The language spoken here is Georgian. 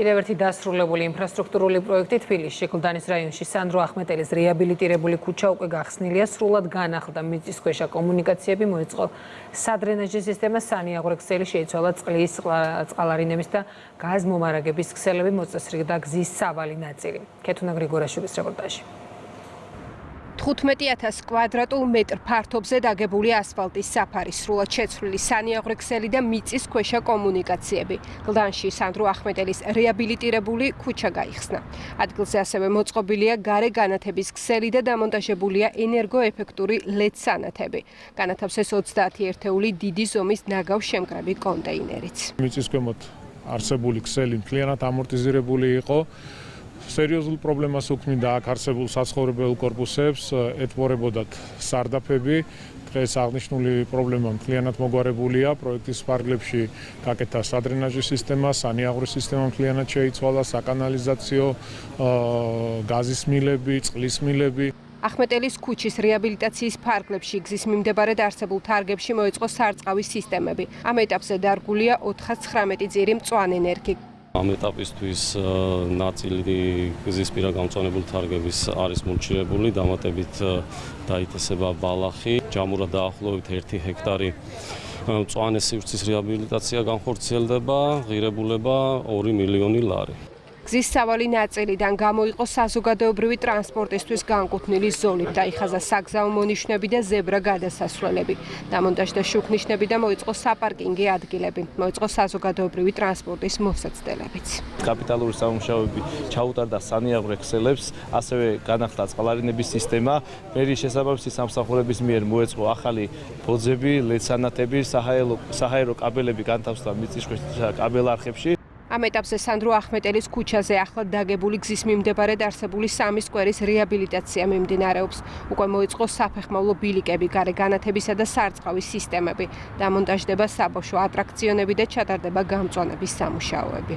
კიდევ ერთი დასრულებული ინფრასტრუქტურული პროექტი თბილისში, გლდანის რაიონში სანდრო ახმეტელის რეაბილიტირებული ქუჩა უკვე გახსნილია, სრულად განახლდა მიწისქვეშა კომუნიკაციები, მოეწყო სადრენაჟის სისტემა, სანიაღვრე ქსელი, შეიცვალა წყლის, წყალარინების და გაზმომარაგების ქსელები, მოწესრიგდა გზის სავალი ნაწილი. ქეთუნა გრიგორაშვილის რეპორტაჟი. 15,000 კვადრატულ მეტრ ფართობზე დაგებული ასფალტის საფარი, სრულად შეცვლილი სანიაღვრე ქსელი და მიწისქვეშა კომუნიკაციები. გლდანში სანდრო ახმეტელის რეაბილიტირებული ქუჩა გაიხსნა. ადგილზე ასევე მოწყობილია გარე განათების ქსელი და დამონტაჟებულია ენერგოეფექტური LED სანათები. განათავსეს 30 ერთეული დიდი ზომის ნაგავ-შემკრები კონტეინერიც. მიწისქვემოთ არსებული ქსელი მთლიანად ამორტიზირებული იყო. სერიოზულ პრობლემას უქმნიდა აქ არსებულ საცხოვრებელ კორპუსებს, ეთმორებოდათ სარდაფები. დღეს აღნიშნული პრობლემა მთლიანად მოგვარებულია. პროექტის ფარგლებში გაკეთა სადრენაჟის სისტემა, სანიაღვრეს სისტემა მთლიანად შეიცვალა, საკანალიზაციო, გაზის მილები, წყლის მილები. ახმეტელის ქუჩის რეაბილიტაციის ფარგლებში გზის მიმდებარედ არსებულ თარგებში მოეწყო სარწყავის სისტემები. ამ ეტაპზე დარგულია 419 ძირი მწვანე ნერგი. ამ ეტაპისთვის ნაწილი გზისპირა გამწვანებული თარგების არის მორჩილებული, დამატებით დაითესება ბალახი, ჯამურად დაახლოებით 1 ჰექტარი მწვანე სივრცის რეაბილიტაცია განხორციელდება, ღირებულება 2 მილიონი ლარი. გზის სავალი ნაწილიდან გამოიყო საზოგადოებრივი ტრანსპორტისთვის განკუთვნილი ზოლი, დაიხაზა საგზაო მონიშნები და ზებრა გადასასვლელები. დამონტაჟდა შუქნიშნები და მოიწყო საპარკინგი ადგილები. მოიწყო საზოგადოებრივი ტრანსპორტის მოსაცდელებიც. კაპიტალური სამუშაოები ჩაუტარდა სანიაღვრე ქსელებს, ასევე განახლდა წყალარინების სისტემა. მერიის შესაბამისი სამსახურების მიერ მოეწყო ახალი ბოძები, LED სანათები, საჰაერო კაბელები განთავსდა მიწისქვეშა კაბელ-არხებში. ამ ეტაპზე სანდრო ახმეტელის ქუჩაზე ახლად დაგებული გზის მიმდებარედ არსებული 3 სკვერის რეაბილიტაცია მიმდინარეობს. უკვე მოიწყო საფეხმავლო ბილიკები, გარე განათებისა და სარწყავის სისტემები. დამონტაჟდება საბავშვო ატრაქციონები და ჩატარდება გამწვანების სამუშაოები.